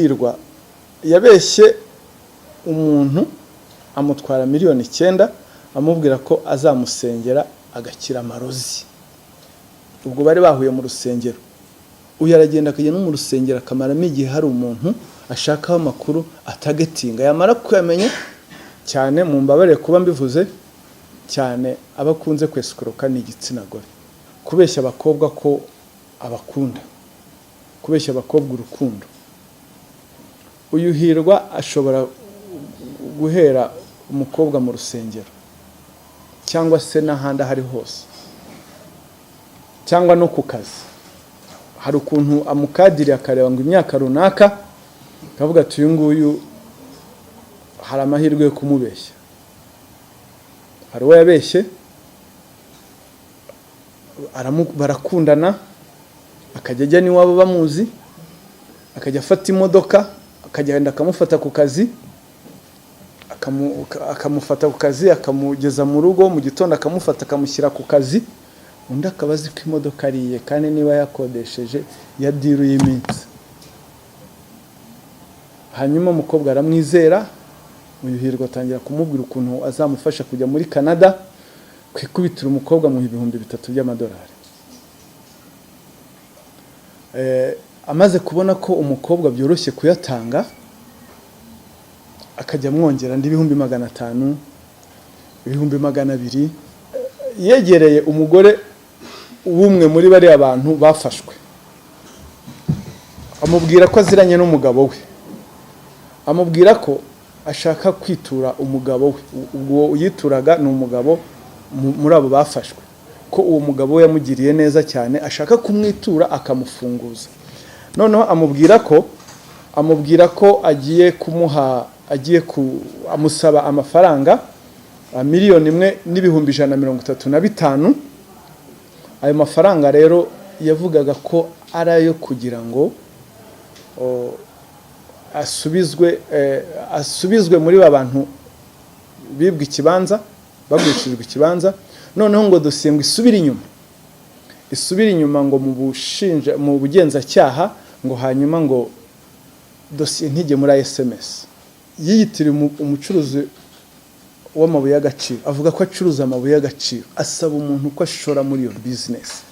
Hirwa yabeshye umuntu amutwara miliyoni 9 amubwira ko azamusengera agakira amarozi. Ubwo bari bahuye mu rusengero. Uyu aragenda akajya no mu rusengero akamaramo igihe hari umuntu ashakaho amakuru atagetinga yamara kwamenya cyane mu mbabare kuba mbivuze cyane abakunze kwesukoroka n'igitsina gore. Kubeshya abakobwa ko abakunda. Kubeshya abakobwa urukundo. Uyu Hirwa ashobora guhera umukobwa mu rusengero cyangwa se n'ahandi hari hose cyangwa no ku kazi. Hari ukuntu amukadiri akareba ngo imyaka runaka kavuga ati uyu nguyu hari amahirwe yo kumubeshya. Hari uwo yabeshye barakundana akajya ajya niwabo bamuzi akajya afata imodoka akagenda akamufata ku kazi akamufata ku kazi akamugeza mu rugo mu gitondo akamufata akamushyira ku kazi undi akabazi ko imodoka ariye kandi niba yakodesheje ya diru y'iminsi. Hanyuma umukobwa aramwizera uyu Hirwa atangira kumubwira ukuntu azamufasha kujya muri Canada kwikubitira umukobwa mu 3,000 by'amadolari. Amaze kubona ko umukobwa byoroshye kuyatanga akajya mwongera ndi 500, 200, yegereye umugore ubumwe muri bari abantu bafashwe. Amubwira ko aziranye n'umugabo we. Amubwira ko ashaka kwitura umugabo we. Ubwo uyituraga ni umugabo muri abo bafashwe. Ko uwo mugabo we yamugiriye neza cyane ashaka kumwitura akamufunguza. Noneho amubwira ko agiye kumuha amusaba amafaranga 1,135,000. Ayo mafaranga rero yavugaga ko arayo kugira ngo asubizwe muri babantu bibwe ikibanza bagurishijwe ikibanza. Noneho ngo dosiye isubire inyuma ngo mu bugenzacyaha ngo hanyuma ngo dosiye ntijye muri SMS. Yiyitiriye umucuruzi w'amabuye y'agaciro avuga ko acuruza amabuye y'agaciro asaba umuntu ko ashora muri iyo business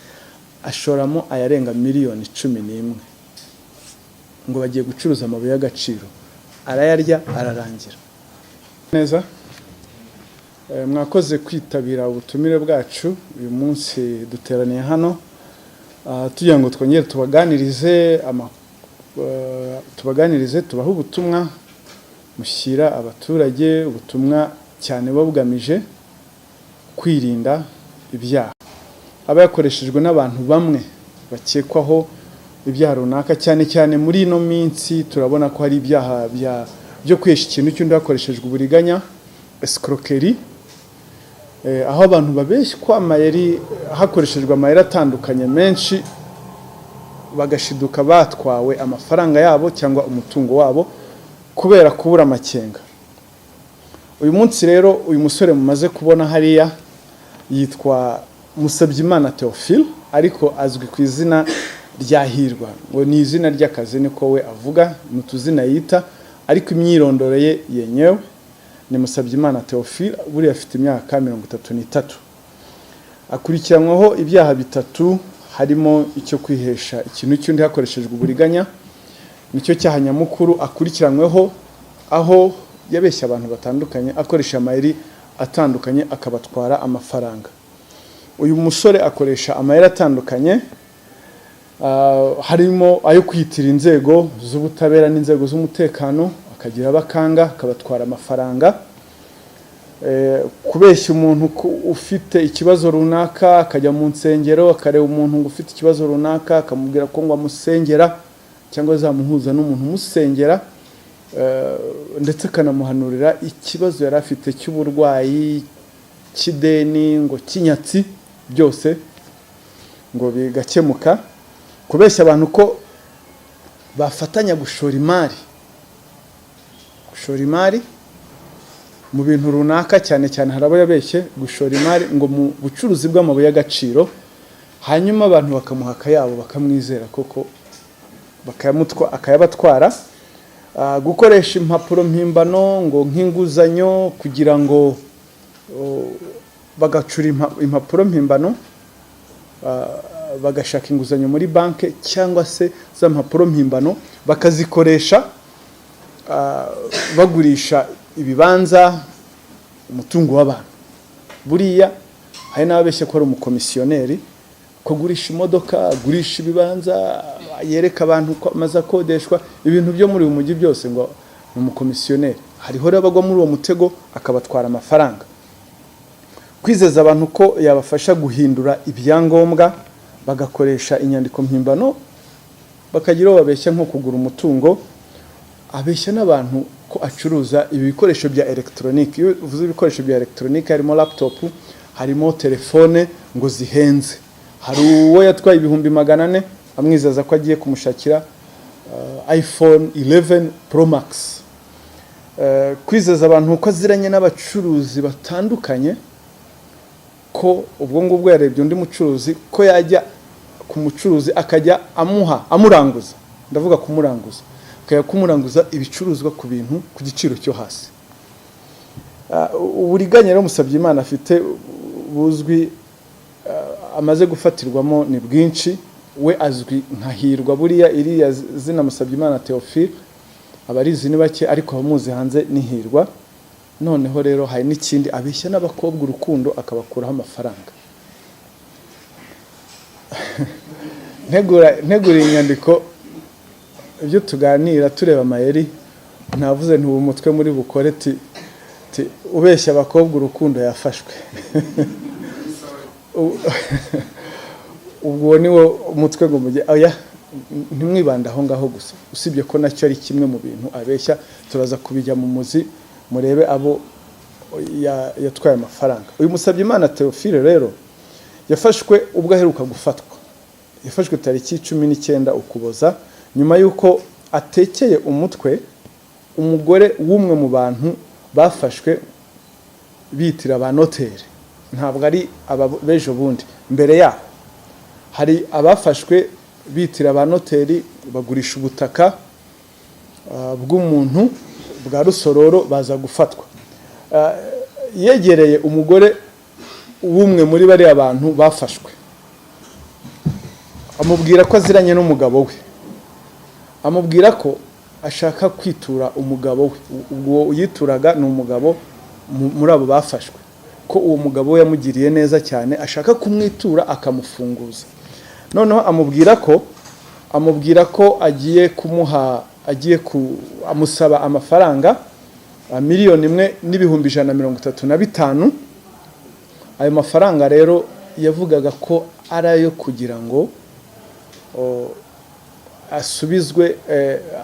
ashoramo ayarenga miliyoni 11 ngo bagiye gucuruza amabuye y'agaciro arayarya ararangira neza. Mwakoze kwitabira ubutumire bwacu uyu munsi duteraniye hano tugira ngo twongere tubaganirize tubaho ubutumwa mushyira abaturage ubutumwa cyane babugamije kwirinda ibyaha aba yakoreshejwe n'abantu bamwe bakekwaho ibyaha runaka cyane muri ino minsi. Turabona ko hari ibyaha byo kwesha ikintu cy'undi hakoreshejwe uburiganya escroquerie, aho abantu babeshywa amayeri hakoreshejwe amayeri atandukanye menshi bagashiduka batwawe amafaranga yabo cyangwa umutungo wabo kubera kubura amakenga. Uyu munsi rero uyu musore mumaze kubona hariya yitwa Musabyimana Theophile ariko azwi ku izina rya Hirwa ngo ni izina ry'akazi niko we avuga mutuzina yita ariko imyirondoro ye yenyewe ni Musabyimana Theophile buri afite imyaka 33. Akurikiranwaho ibyaha 3 harimo icyo kwihesha ikintu cy'undi hakoreshejwe uburiganya nicyo cyaha nyamukuru akurikiranweho aho yabeshya abantu batandukanye akoresha amayeri atandukanye akabatwara amafaranga. Uyu musore akoresha amayeri atandukanye harimo ayo kwitira inzego z'ubutabera n'inzego z'umutekano akagira abakanga akabatwara amafaranga, kubeshya umuntu ufite ikibazo runaka akajya mu nsengero akareba umuntu ngo ufite ikibazo runaka akamubwira ko ngo amusengera cyangwa zamuhuza n'umuntu umusengera ndetse akanamuhanurira ikibazo yari afite cy'uburwayi cy'ideni ngo kinyatsi byose ngo bigakemuka. Kubeshya abantu ko bafatanya gushora imari mu bintu runaka cyane harabo yabeshye gushora imari ngo mu bucuruzi bw'amabuye y'agaciro hanyuma abantu bakamuha akayabo bakamwizera koko akayabatwara gukoresha impapuro mpimbano ngo nk'inguzanyo kugira ngo bagacura impapuro mpimbano bagashaka inguzanyo muri banke cyangwa se za mpapuro mpimbano bakazikoresha bagurisha ibibanza umutungo w'abantu. Buriya hari n'ababeshya ko ari umukomisiyoneri kugurisha imodoka, agurisha ibibanza, yereka abantu ko amaze akodeshwa, ibintu byo muri uyu mujyi byose ngo ni umukomisiyoneri. Hariho rero abagwa muri uwo mutego akabatwara amafaranga, kwizeza abantu ko yabafasha guhindura ibyangombwa, bagakoresha inyandiko mpimbano, bakagira babeshya nko kugura umutungo, abeshya n'abantu ko acuruza ibikoresho bya electronique. Iyo uvuze ibikoresho bya electronique harimo laptop, harimo telefone ngo zihenze. Hari uwo yatwaye 400 amwizeza ko agiye kumushakira iPhone 11 Pro Max. Kwizeza abantu ko aziranye n'abacuruzi batandukanye, ko ubwo ngubwo yarebye undi mucuruzi ko yajya ku mucuruzi akajya amuranguza, ndavuga kumuranguza, akajya kumuranguza ibicuruzwa ku bintu ku giciro cyo hasi. Uburiganya rero Musabyimana afite buzwi amaze gufatirwamo ni bwinshi. We azwi nka Hirwa, buriya iriya zina Musabyimana Theophile abarizi ni bake, ariko abamuzi hanze ni Hirwa. Noneho rero hari n'ikindi, abeshya n'abakobwa urukundo akabakuraho amafaranga. Ntegura inyandiko ibyo tuganira tureba amayeri, navuze nti ubu mutwe muri bukore ubeshya abakobwa urukundo yafashwe. Ubwo niwo umutwe ngo mujye oya ntimwibanda aho ngaho gusa, usibye ko nacyo ari kimwe mu bintu abeshya. Turaza kubijya mu muzi murebe abo yatwaye amafaranga. Uyu Musabyimana Theophile rero yafashwe ubwo aheruka gufatwa, yafashwe tariki 19 Ukuboza, nyuma yuko atekeye umutwe umugore w'umwe mu bantu bafashwe bitira ba noteri. Ntabwo ari ababejo bundi, mbere yaho hari abafashwe bitira ba noteri bagurisha ubutaka bw'umuntu bwa Rusororo, baza gufatwa. Yegereye umugore w'umwe muri bari abantu bafashwe, amubwira ko aziranye n'umugabo we, amubwira ko ashaka kwitura umugabo we. Ubwo yituraga ni umugabo muri abo bafashwe, ko uwo mugabo we yamugiriye neza cyane, ashaka kumwitura akamufunguza. Noneho amubwira ko agiye kumuha, amusaba amafaranga 1,135,000. Ayo mafaranga rero yavugaga ko ari ayo kugira ngo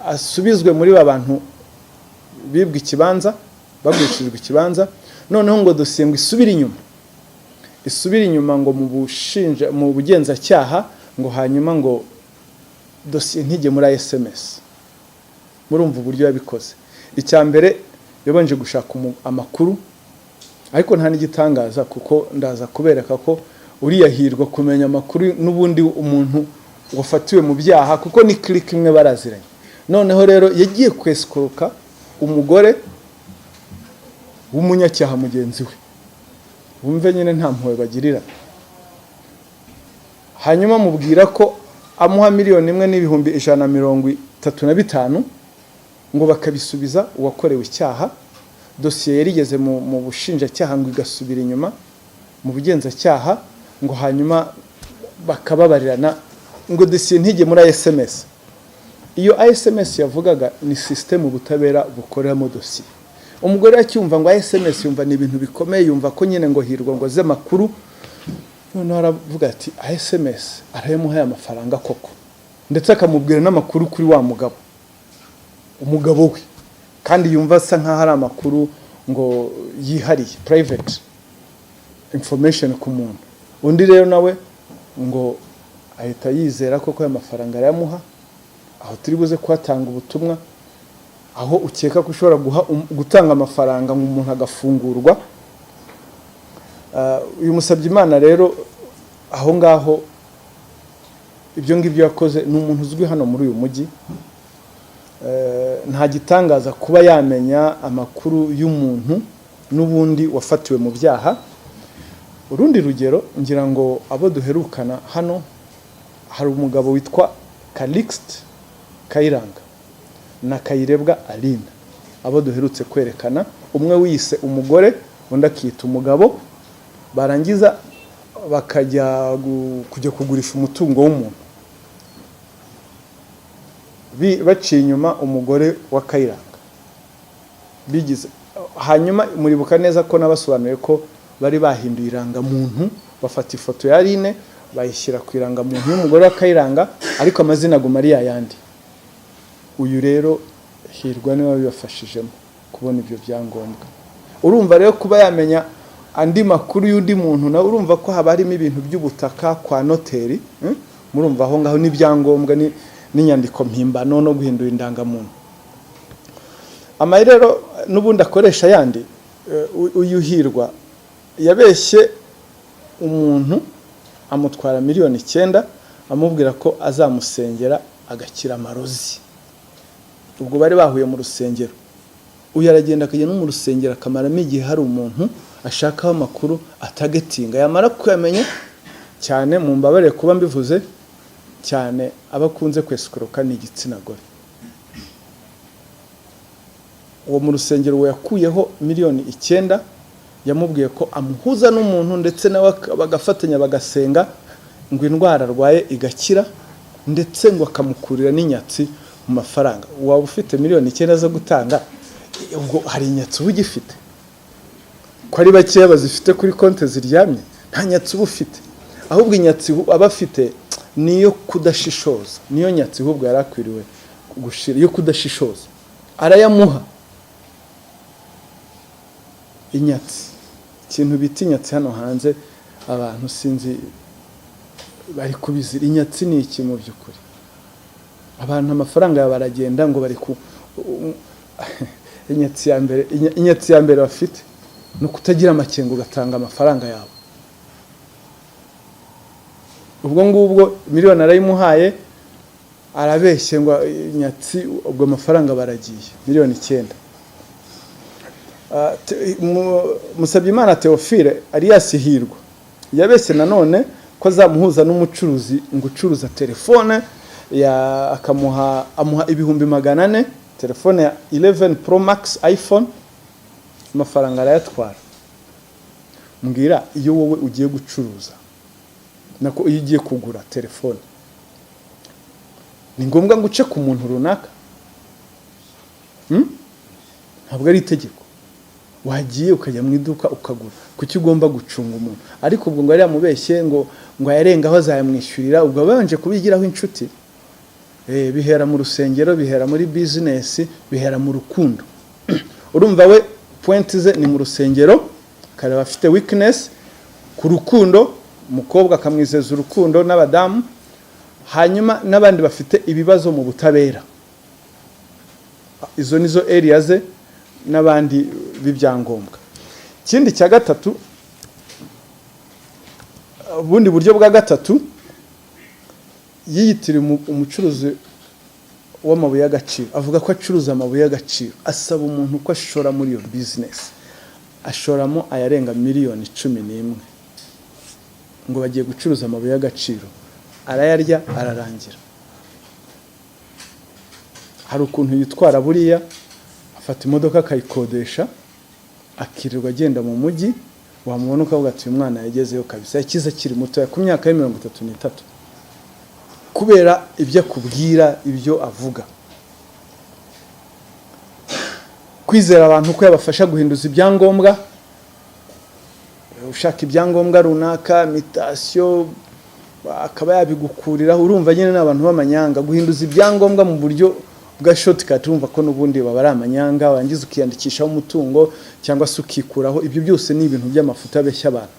asubizwe muri babantu bibwe ikibanza, bagurishijwe ikibanza. Noneho ngo dosiye ngo isubire inyuma ngo mu bugenzacyaha, ngo hanyuma ngo dosiye ntijye muri SMS. Murumva uburyo yabikoze. Icyambere yabanje gushaka amakuru, ariko nta n'igitangaza kuko ndaza kubereka ko uriya Hirwa kumenya amakuru n'ubundi umuntu wafatiwe mu byaha, kuko ni click imwe baraziranye. Noneho rero yagiye kweskuruka umugore w'umunyacyaha mugenzi we, wumve nyine nta mpuhwe bagirira. Hanyuma mubwira ko amuha 1,135,000 ngo bakabisubiza uwakorewe icyaha. Dosiye yarigeze mu bushinjacyaha ngo igasubira inyuma mu bugenzacyaha, ngo hanyuma bakababarirana ngo dosiye ntijye muri SMS. Iyo SMS yavugaga ni system ubutabera bukoreramo dosiye. Umugore acyumva ngo SMS yumva ni ibintu bikomeye, yumva ko nyine ngo Hirwa ngo aze makuru. Noneho aravuga ati SMS arayemuhaye amafaranga koko, ndetse akamubwira n'amakuru kuri wa umugabo we, kandi yumva asa nkaho ari amakuru ngo yihariye, private information ku muntu. Undi rero nawe ngo ahita yizera ko aya mafaranga arayamuha. Aho turi buze kwatanga ubutumwa, aho ukeka ko ushobora gutanga amafaranga ngo umuntu agafungurwa. Uyu Musabyimana rero aho ngaho ibyo ngibyo yakoze, ni umuntu uzwi hano muri uyu mujyi. nta gitangaza kuba yamenya amakuru y'umuntu n'ubundi wafatiwe mu byaha. Urundi rugero ngira ngo abo duherukana hano hari umugabo witwa Calixte Kayiranga na Kayirebwa Aline, abo duherutse kwerekana, umwe wise umugore undi akita umugabo, barangiza bakajya kugurisha umutungo w'umuntu baciye inyuma umugore wa Kayiranga bigize. Hanyuma muribuka neza ko nabasobanuye ko bari bahinduye irangamuntu, bafata ifoto ya Aline bayishyira ku irangamuntu y'umugore wa Kayiranga, ariko amazina aguma ari yayandi. Uyu rero Hirwa niwe wabibafashijemo kubona ibyo byangombwa. Urumva rero kuba yamenya andi makuru y'undi muntu, na urumva ko haba harimo ibintu by'ubutaka kwa noteri, murumva aho ngaho n'ibyangombwa n'inyandiko mpimbano no guhindura indangamuntu. Amayirero n'ubundi akoresha yandi. Uyu Hirwa yabeshye umuntu amutwara miliyoni 9 amubwira ko azamusengera agakira amarozi. Ubwo bari bahuye mu rusengero, uyu aragenda akajya no mu rusengero akamaramo igihe hari umuntu ashakaho amakuru atagetinga, yamara kuyamenya cyane, mu mbabare kuba mbivuze cyane, abakunze kwesukoroka ni igitsina gore. Uwo mu rusengero we yakuyeho miliyoni 9, yamubwiye ko amuhuza n'umuntu ndetse nawe bagafatanya bagasenga ngo indwara arwaye igakira, ndetse ngo akamukurira n'inyatsi mu mafaranga. Waba ufite miliyoni 9 zo gutanga, ubwo hari inyatsi uba ugifite? Ko ari bakeya bazifite kuri konti ziryamye, nta nyatsi uba ufite. Ahubwo inyatsi aba afite niyo kudashishoza, niyo nyatsi ahubwo yarakwiriwe gushira, yo kudashishoza arayamuha. Inyatsi, ikintu bita inyatsi hano hanze abantu sinzi bari kubizira. Inyatsi ni iki mu by'ukuri? Abantu amafaranga baragenda ngo bari ku inyatsi ya mbere bafite no kutagira amakengo ugatanga amafaranga yabo. Ubwo ngubwo miliyoni arayimuhaye, arabeshye ngo inyatsi, ubwo amafaranga baragiye miliyoni 9. Musabyimana Theophile Alias Hirwa yabeshye nanone ko azamuhuza n'umucuruzi ngo ucuruza telefone amuha ibihumbi 400, telefone ya 11 Pro Max iPhone, amafaranga arayatwara. Mbwira, iyo wowe ugiye gucuruza nako iyo ugiye kugura telefone, ni ngombwa ngo uce ku muntu runaka? Ntabwo ari itegeko. Wagiye ukajya mu iduka ukagura, kuki ugomba gucunga umuntu? Ariko ubwo ngo ari yamubeshye ngo yarengaho azayamwishyurira, ubwo babanje kubigiraho inshuti. Bihera mu rusengero, bihera muri business, bihera mu rukundo. Urumva we point ze ni mu rusengero, kare bafite weakness ku rukundo, umukobwa akamwizeza urukundo n'abadamu, hanyuma n'abandi bafite ibibazo mu butabera. Izo nizo area ze n'abandi b'ibyangombwa. Ikindi cya gatatu, ubundi buryo bwa gatatu, yiyitira umucuruzi w'amabuye y'agaciro, avuga ko acuruza amabuye y'agaciro, asaba umuntu ko ashora muri iyo business, ashoramo ayarenga miliyoni 11 ngo bagiye gucuruza amabuye y'agaciro, arayarya ararangira. Hari ukuntu yitwara buriya, afata imodoka akayikodesha, akirirwa agenda mu mujyi, wamubona ukavuga ati uyu mwana yagezeyo kabisa, yakize akiri muto, ku myaka ya 33, kubera ibyo akubwira, ibyo avuga. Kwizera abantu ko yabafasha guhinduza ibyangombwa, ushaka ibyangombwa runaka, mutation, akaba yabigukuriraho. Urumva nyine n'abantu b'amanyanga, guhinduza ibyangombwa mu buryo bwa shortcut, urumva ko n'ubundi baba ari amanyanga, wangiza ukiyandikishaho umutungo cyangwa se ukikuraho. Ibyo byose ni ibintu by'amafuta abeshya abantu.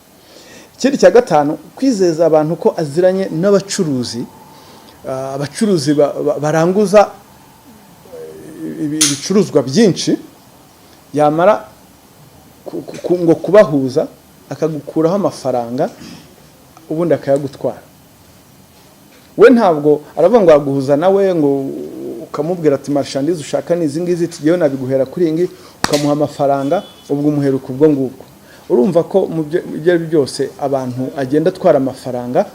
Ikindi cya gatanu, kwizeza abantu ko aziranye n'abacuruzi, abacuruzi baranguza ibicuruzwa byinshi, yamara ngo kubahuza akagukuraho amafaranga, ubundi akayagutwara. We ntabwo aravuga ngo aguhuza nawe ngo ukamubwira ati marchandise ushaka ni izi ngizi tugiye nabiguhera kuri ingi ukamuha amafaranga ubwo umuheruka ubwo ngubwo. Urumva ko mu byo byose abantu agenda atwara amafaranga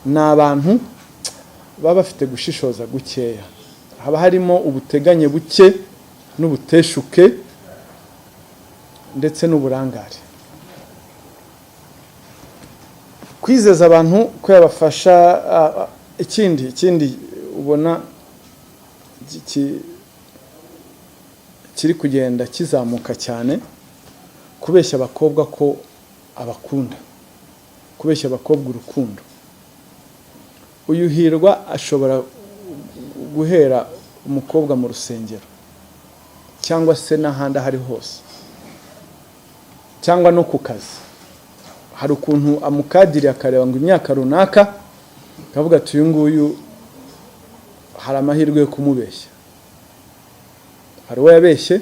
n'abantu baba bafite gushishoza gukeya, haba harimo ubuteganye buke n'ubuteshuke ndetse n'uburangare. Kwizeza abantu ko yabafasha. Ikindi ubona kiri kugenda kizamuka cyane, kubeshya abakobwa ko abakunda, kubeshya abakobwa urukundo. Uyu Hirwa ashobora guhera umukobwa mu rusengero cyangwa se n'ahandi ahari hose cyangwa no ku kazi. Hari ukuntu amukadiri akareba ngo imyaka runaka kavuga ati uyu nguyu hari amahirwe yo kumubeshya. Hari uwo yabeshye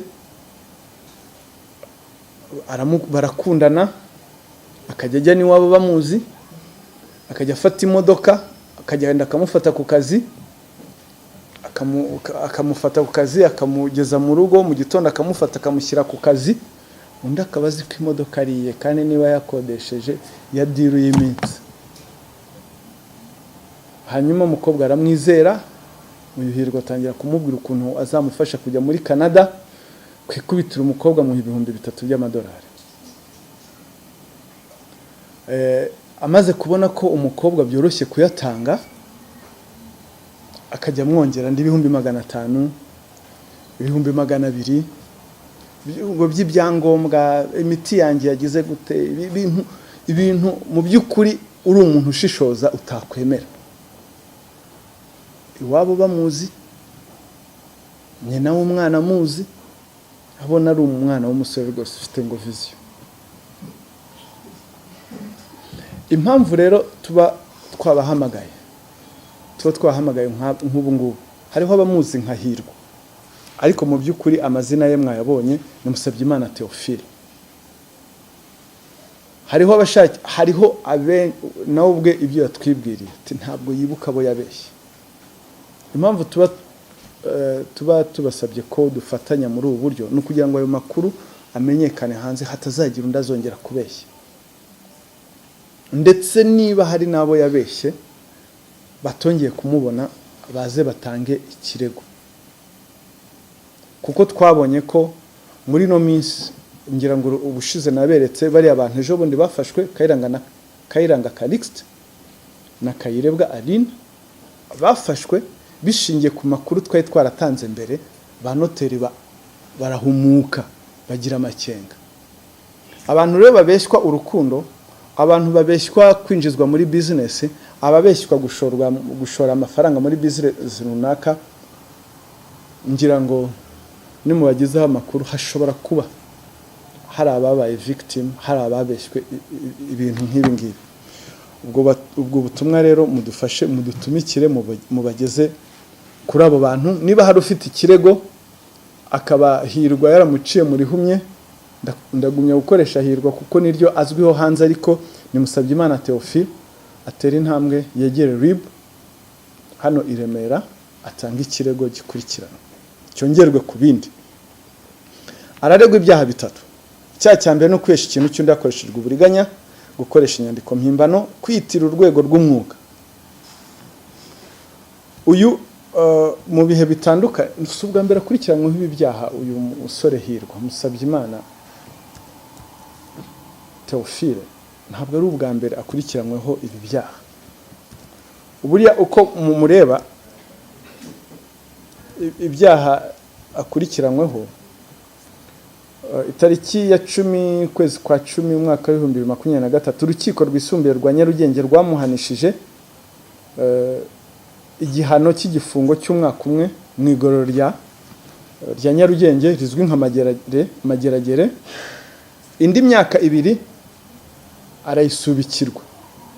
barakundana, akajya ajya n'iwabo bamuzi, akajya afata imodoka akagenda akamufata ku kazi, akamufata ku kazi akamugeza mu rugo, mu gitondo akamufata akamushyira ku kazi, undi akaba azi ko imodoka ariye kandi niba yakodesheje ya diru y'iminsi. Hanyuma umukobwa aramwizera, uyu Hirwa atangira kumubwira ukuntu azamufasha kujya muri Canada kwikubitira umukobwa mu 3,000 by'amadolari. Amaze kubona ko umukobwa byoroshye kuyatanga, akajya amwongera ndi 500, 200, ngo by'ibyangombwa, imiti yanjye yagize gute, ibintu mu by'ukuri uri umuntu ushishoza utakwemera. Iwabo bamuzi, nyina w'umwana amuzi, abona ari umwana w'umusore rwose ufite ngo vision. Impamvu rero tuba twabahamagaye nk'ubu ngubu, hariho abamuzi nka Hirwa, ariko mu by'ukuri amazina ye mwayabonye ni Musabyimana Theophile. hariho nawe ubwe ibyo yatwibwiriye ati ntabwo yibuka abo yabeshye. Impamvu tuba tubasabye ko dufatanya muri ubu buryo no kugira ngo ayo makuru amenyekane hanze, hatazagira undi azongera kubeshya. Ndetse niba hari nabo yabeshye batongeye kumubona, baze batange ikirego, kuko twabonye ko muri no minsi, ngira ngo ubushize naberetse bari abantu ejo bundi bafashwe, Kayiranga Calixte na Kayirebwa Aline, bafashwe bishingiye ku makuru twari twaratanze mbere. Ba noteri barahumuka, bagira amakenga. Abantu rero babeshywa urukundo, abantu babeshywa kwinjizwa muri business, ababeshywa gushora amafaranga muri business runaka, ngira ngo ni mu bagizeho amakuru hashobora kuba hari ababaye victim, hari ababeshywe ibintu nk'ibi ngibi. Ubwo butumwa rero mudufashe, mudutumikire, mubageze kuri abo bantu. Niba hari ufite ikirego akaba Hirwa yaramuciye muri humye, ndagumya gukoresha Hirwa kuko niryo azwiho hanze, ariko ni Musabyimana Theophile atera intambwe yegere RIB hano i Remera, atanga ikirego gikurikirana cyongerwe ku bindi. Araregwa ibyaha 3. Icyaha cya mbere no kwesha ikintu cy'undi akoreshejwe uburiganya, gukoresha inyandiko mpimbano, kwitira urwego rw'umwuga. Uyu mu bihe bitandukanye subwa mbere akurikiranyweho ibi byaha. Uyu musore Hirwa Musabyimana Theophile ntabwo ari ubwa mbere akurikiranyweho ibi byaha. Uburiya uko mumureba ibyaha akurikiranyweho, itariki ya 10 kwezi kwa 10 umwaka wa 2023 urukiko rwisumbuye rwa Nyarugenge rwamuhanishije igihano cy'igifungo cy'umwaka umwe mu igororo rya Nyarugenge rizwi nka Mageragere. Indi myaka 2 arayisubikirwa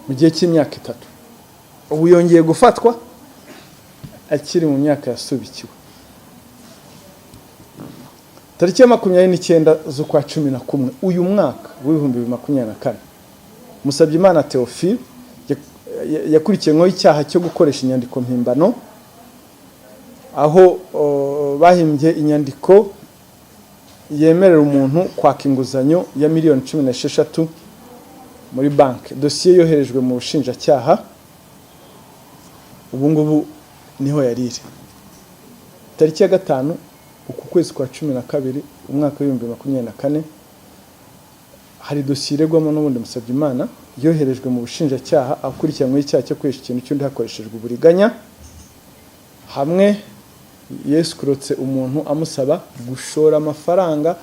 mu gihe cy'imyaka 3. Ubu yongeye gufatwa akiri mu myaka yasubikiwe. Tariki ya 29 z'ukwa 11 uyu mwaka wa 2024 Musabyimana Theophile yakurikiyeho icyaha cyo gukoresha inyandiko mpimbano aho bahimbye inyandiko yemerera umuntu kwaka inguzanyo ya miliyoni 16 muri banki. Dosiye yoherejwe mu bushinjacyaha, ubu ngubu niho yariri. Tariki ya 5 uku kwezi kwa 12 umwaka wa 2024 hari dosiye iregwamo n'ubundi Musabyimana yoherejwe mu bushinjacyaha akurikiranyweho icyaha cyo kwesha ikintu cy'undi hakoreshejwe uburiganya, hamwe yeskurotse umuntu amusaba gushora amafaranga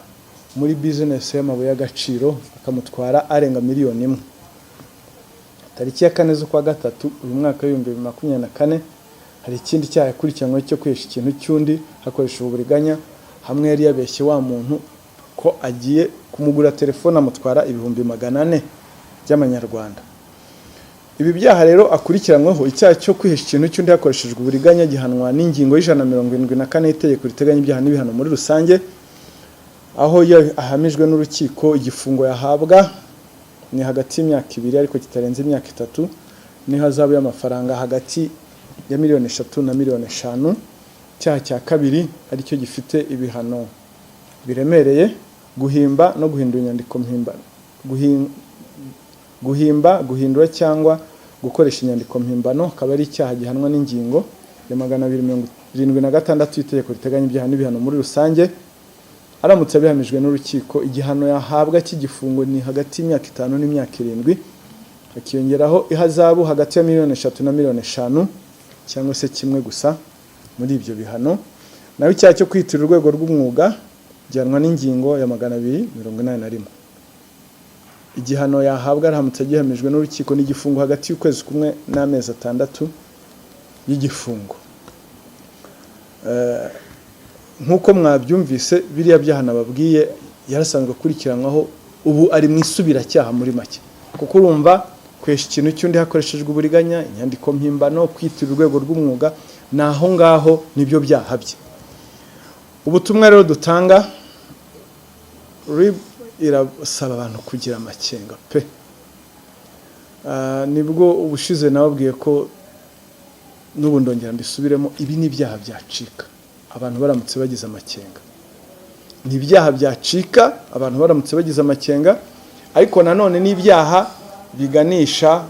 muri business y'amabuye y'agaciro akamutwara arenga miliyoni 1. Tariki ya 4 z'ukwa 3 uyu mwaka wa 2024 hari ikindi cyaha yakurikiranyweho cyo kwesha ikintu cy'undi hakoreshejwe uburiganya, hamwe yari yabeshye wa muntu ko agiye kumugura telefone amutwara 400 by'amanyarwanda. Ibi byaha rero akurikiranyweho icyaha cyo kwihesha ikintu cy'undi hakoreshejwe uburiganya gihanwa n'ingingo y'174 itegeko riteganya ibyaha n'ibihano muri rusange, aho ahamijwe n'urukiko igifungo yahabwa ni hagati y'imyaka 2 ariko kitarenze imyaka 3 n'ihazabu y'amafaranga hagati ya miliyoni 3 na miliyoni 5. Icyaha cya kabiri ari cyo gifite ibihano biremereye, guhimba no guhindura inyandiko mpimbano, guhindura cyangwa gukoresha inyandiko mpimbano akaba ari icyaha gihanwa n'ingingo ya 276 itegeko riteganya ibyaha n'ibihano muri rusange. Aramutse abihamijwe n'urukiko igihano yahabwa cy'igifungo ni hagati y'imyaka 5 n'imyaka 7, akiyongeraho ihazabu hagati ya miliyoni 3 na miliyoni 5 cyangwa se kimwe gusa muri ibyo bihano. Naho icyaha cyo kwitira urwego rw'umwuga gihanwa n'ingingo ya 281. Igihano yahabwa aramutse gihamijwe n'urukiko n'igifungo hagati y'ukwezi kumwe n'amezi 6 y'igifungo. Nkuko mwabyumvise biriya byaha nababwiye yarasanzwe kurikiranwaho, ubu ari mu isubiracyaha muri make, kuko urumva kwesha ikintu cy'undi hakoreshejwe uburiganya, inyandiko mpimbano, kwitira urwego rw'umwuga, naho ngaho nibyo byaha bye. Ubutumwa rero dutanga irasaba abantu kugira amakenga pe. Nibwo ubushize nababwiye ko n'ubu ndongera mbisubiremo, ibi ni ibyaha byacika abantu baramutse bagize amakenga. Ni ibyaha byacika abantu baramutse bagize amakenga, ariko nanone ni ibyaha biganisha,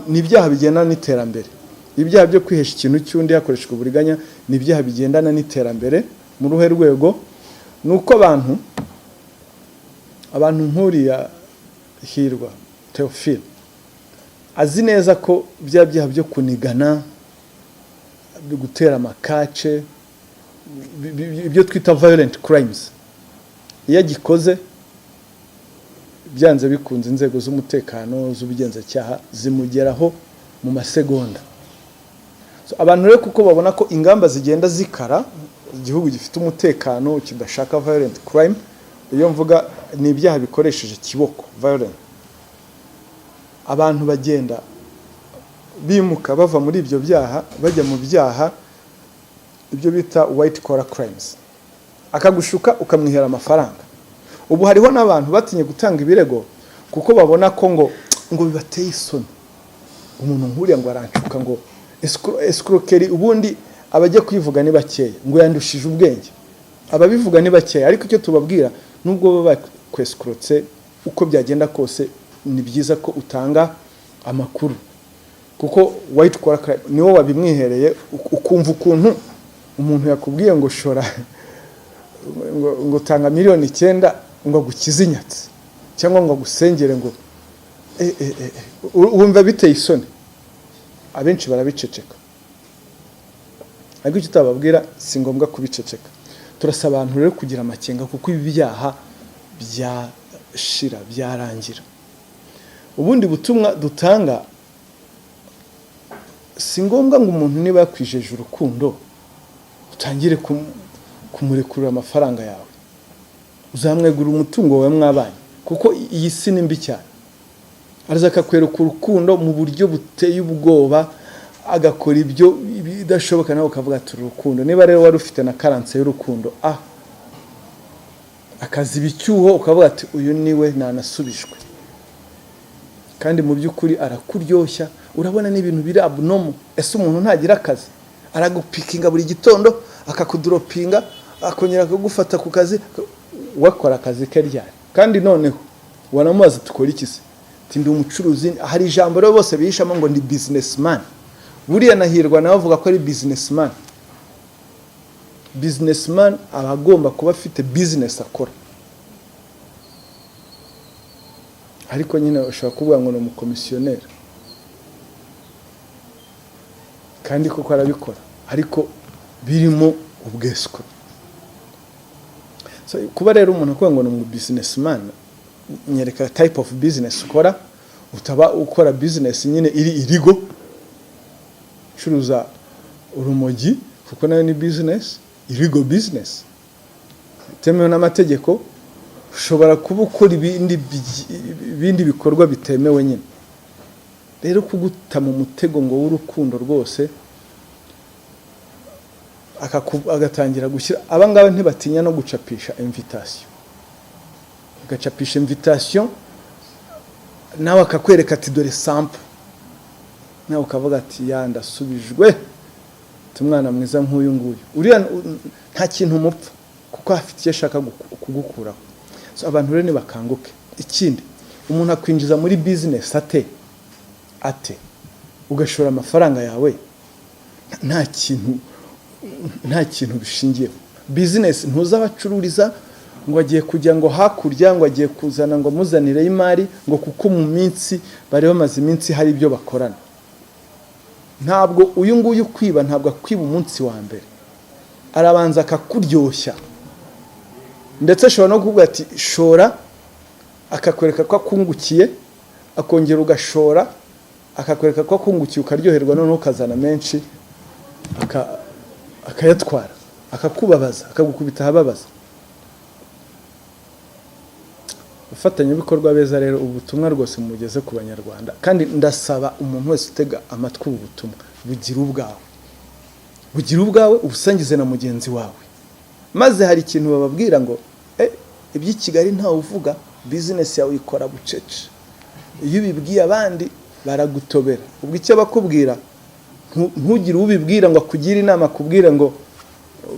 ni ibyaha bigendana n'iterambere. Ibyaha byo kwihesha ikintu cy'undi hakoreshejwe uburiganya ni ibyaha bigendana n'iterambere mu ruhe rwego. Nuko abantu nkuriya Hirwa Theophile azi neza ko bya byaha byo kunigana, gutera amakace, ibyo twita violent crimes, iyo agikoze byanze bikunze inzego z'umutekano z'ubugenzacyaha zimugeraho mu masegonda. Abantu rero kuko babona ko ingamba zigenda zikara, igihugu gifite umutekano kidashaka violent crime, iyo mvuga ni ibyaha bikoresheje kiboko violent, abantu bagenda bimuka bava muri ibyo byaha bajya mu byaha ibyo bita white collar crimes, akagushuka ukamwihera amafaranga. Ubu hariho n'abantu batinye gutanga ibirego kuko babona ko ngo bibateye isoni, umuntu nkuriya ngo aranshuka, ngo escroquerie. Ubundi abajya kwivuga ni bakeya, ngo yandushije ubwenge, ababivuga ni bakeya, ariko icyo tubabwira nubwo baba kwescrotse uko byagenda kose ni byiza ko utanga amakuru, kuko white collar crime niwo wabimwihereye, ukumva ukuntu umuntu yakubwiye ngo shora ngo tanga miliyoni 9 ngo gukize inyatsi cyangwa ngo gusengere, ngo wumva biteye isoni. Abenshi barabiceceka, ariko icyo tababwira si ngombwa kubiceceka. Turasaba abantu rero kugira amakenga, kuko ibi byaha byashira byarangira. Ubundi butumwa dutanga, si ngombwa ngo umuntu niba yakwijeje urukundo utangire kumurekurira amafaranga yawe, uzamwegura umutungo wawe mwabanye, kuko iyi si ni mbi cyane. Araza akakwereka urukundo mu buryo buteye ubwoba, agakora ibyo bidashoboka, nawe ukavuga ati urukundo. Niba rero wari ufite na karanse y'urukundo, akaziba icyuho ukavuga ati uyu niwe nanasubijwe, kandi mu by'ukuri arakuryoshya. Urabona n'ibintu biri abnormal. Ese umuntu ntagira akazi aragupikinga buri gitondo akakudoropinga akongera kugufata ku kazi wakora akazi ke ryari kandi noneho wanamubaza tukora iki se tindi umucuruzi hari ijambo rero bose bihishamo ngo ndi businessman buriya nahirwa nawe avuga ko ari businessman abagomba kuba afite business akora ariko nyine ushobora kuvuga ngo ni umukomisiyoneri kandi koko arabikora ariko birimo ubwesiko so kuba rero umuntu avuga ngo ni umu businessman nyereka type of business ukora utaba ukora business nyine iri irigo curuza urumogi kuko nayo ni business irigo business temewe n'amategeko ushobora kuba ukora ibindi bikorwa bitemewe nyine rero kuguta mu mutego ngo w'urukundo rwose agatangira gushyira abangaba ntibatinya no gucapisha invitation agacapisha invitation nawe akakwereka ati dore sample nawe ukavuga ati ya ndasubijwe tumwana mwiza nk'uyu nguyu uriya nta kintu mupfa kuko afite icyo ashaka kugukuraho so abantu rero nibakanguke ikindi umuntu akwinjiza muri business ate ugashora amafaranga yawe nta kintu bishingiye business ntuzabacururiza ngo agiye kujya ngo hakurya ngo agiye kuzana ngo muzanire y'imari ngo kuko mu minsi bari bamaze iminsi hari ibyo bakorana ntabwo uyu nguyu kwiba ntabwo akwiba umunsi wa mbere arabanza akakuryoshya ndetse ashobora no kuvuga ati shora akakwereka ko akungukiye akongera ugashora akakwereka ko akungukiye ukaryoherwa none ukazana menshi akayatwara akakubabaza akagukubita ahababaza ufatanyabikorwa beza rero ubutumwa rwose mugeze ku banyarwanda kandi ndasaba umuntu wese utega amatwi ubu butumwa bugira ubwawe ubusangize na mugenzi wawe maze hari ikintu bababwira ngo iby'i Kigali ntawe uvuga business yawe ikora bucece iyo ubibwiye abandi baragutobera ubwo icyo bakubwira ntugire ubibwira ngo akugire inama akubwire ngo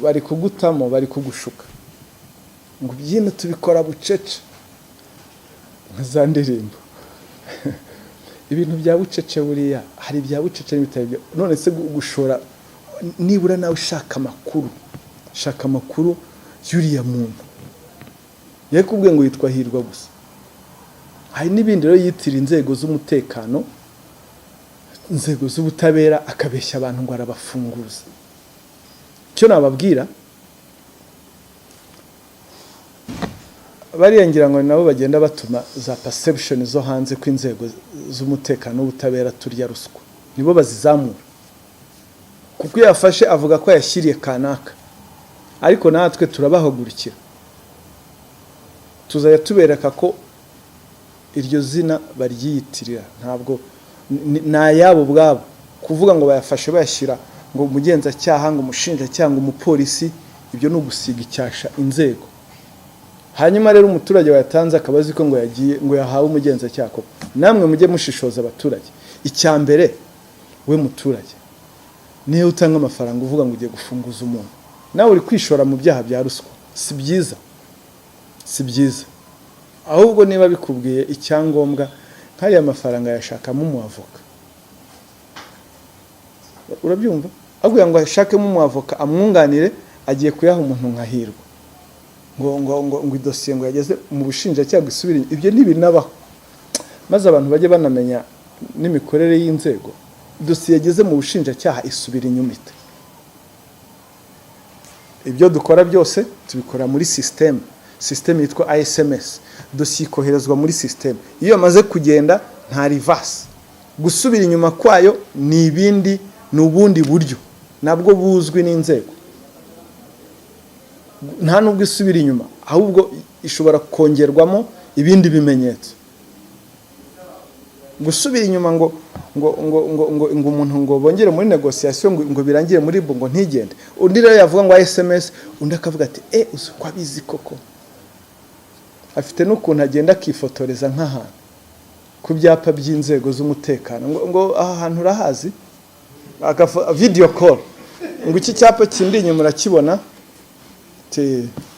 bari kugutamo bari kugushuka ngo byino tubikora bucece za ndirimbo ibintu bya bucece buriya hari bya bucece n'ibitabo none se gushora nibura nawe shaka amakuru yuriya muntu yakubwiye ngo yitwa Hirwa gusa hari n'ibindi rero yitira inzego z'umutekano inzego z'ubutabera akabeshya abantu ngo arabafunguza cyo nababwira bariyangira ngo nabo bagenda batuma za perception zo hanze ko inzego z'umutekano n'ubutabera turya ruswa nibo bazizamura kuko yafashe avuga ko yashyiriye kanaka ariko natwe turabahagurukira tuzaya tubereka ko iryo zina baryiyitirira ntabwo nayabo bwabo kuvuga ngo bayafashe bayashyira ngo umugenzacyaha ngo umushinjacyaha ngo umupolisi ibyo no gusiga icyasha inzego hanyuma rero umuturage wayatanze akabazi ko ngo yagiye ngo yahawe umugenzacyaha ko namwe mujye mushishoza abaturage icyambere we muturage niyo utanga amafaranga uvuga ngo ugiye gufunguza umuntu nawe uri kwishora mu byaha bya ruswa si byiza ahubwo niba bikubwiye icyangombwa nk'ariya mafaranga yashakamo umuavoka urabyumva aguye ngo ashakemo umuavoka amwunganire agiye kuyaha umuntu nka Hirwa ngo idosiye ngo yageze mu bushinjacyaha gusubira ibyo ntibinabaho maze abantu bajye banamenya n'imikorere y'inzego dosiye yageze mu bushinjacyaha isubira inyuma ibyo dukora byose tubikora muri system yitwa ISMS dosiye ikoherezwa muri system iyo yamaze kugenda nta reverse gusubira inyuma kwayo ni ubundi buryo nabwo buzwi n'inzego nta nubwo isubira inyuma ahubwo ishobora kongerwamo ibindi bimenyetso gusubira inyuma ngo umuntu ngo bongere muri negotiation ngo birangire muri bo ngo ntigende undi rero yavuga ngo SMS undi akavuga ati uzi ko abizi koko afite n'ukuntu agenda akifotoreza nk'ahantu ku byapa by'inzego z'umutekano ngo aha hantu urahazi video call ngo iki cyapa kindi inyuma urakibona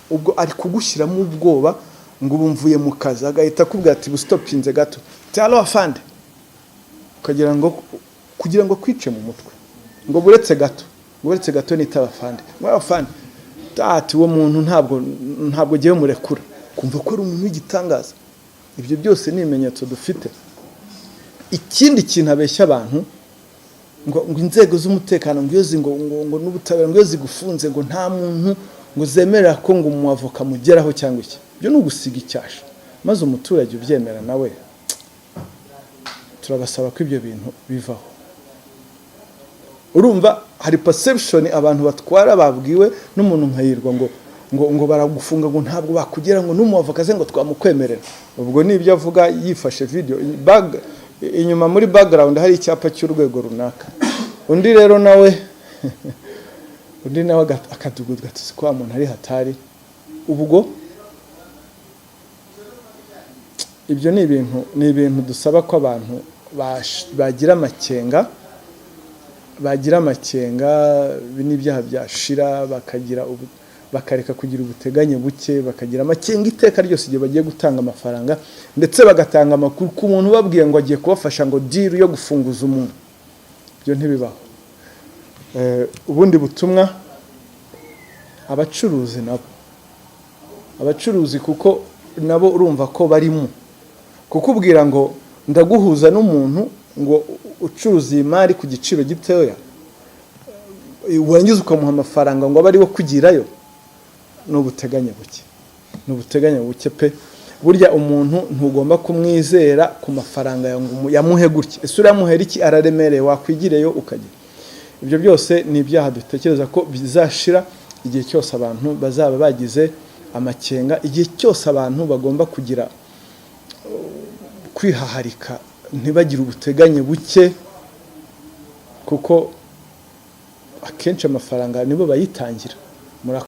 ubwo ari kugushyiramo ubwoba ngo ubu mvuye mu kazi agahita akubwira ati stopinze gato talo afande kugira ngo kwice mu mutwe ngo buretse gato nitaba afande ngo afande ati uwo muntu ntabwo giye murekura kumva ko ari umuntu w'igitangaza. Ibyo byose ni ibimenyetso dufite. Ikindi kintu abeshya abantu ngo inzego z'umutekano ngo n'ubutabera ngo zigufunze ngo nta muntu ngo zemerera ko ngo umwavoka mugeraho cyangwa iki. Byo no gusiga icyasha maze umuturage ubyemera nawe turabasaba ko ibyo bintu bivaho. Urumva hari perception abantu batwara babwiwe n'umuntu nkayirwa ngo baragufunga ngo ntabwo bakugera ngo n'umwavoka ze ngo twamukwemerera. Ubwo nibyo avuga yifashe video inyuma muri background hari icyapa cy'urwego runaka. Undi rero nawe akaduguzwa ati kwa muntu ari hatari. Ubwo ibyo ni ibintu dusaba ko abantu bagira amakenga n'ibyaha byashira bakareka kugira ubuteganye buke, bakagira amakenga iteka ryose igihe bagiye gutanga amafaranga, ndetse bagatanga amakuru ku muntu babwiye ngo agiye kubafasha ngo deal yo gufunguza umuntu. Byo ntibibaho. Ubundi butumwa abacuruzi kuko nabo urumva ko barimo kukubwira ngo ndaguhuza n'umuntu ngo ucuruza imari ku giciro gitoya urangiza ukamuha amafaranga ngo abe ari wo kugirayo. N'ubuteganya buke pe. Burya umuntu ntugomba kumwizera ku mafaranga yamuhe gutya. Ese uramuhera iki araremereye wakwigireyo ukagira. Ibyo byose ni ibyaha dutekereza ko bizashira igihe cyose abantu bazaba bagize amakenga, igihe cyose abantu bagomba kugira kwihaharika ntibagire ubuteganye buke, kuko akenshi amafaranga nibo bayitangira.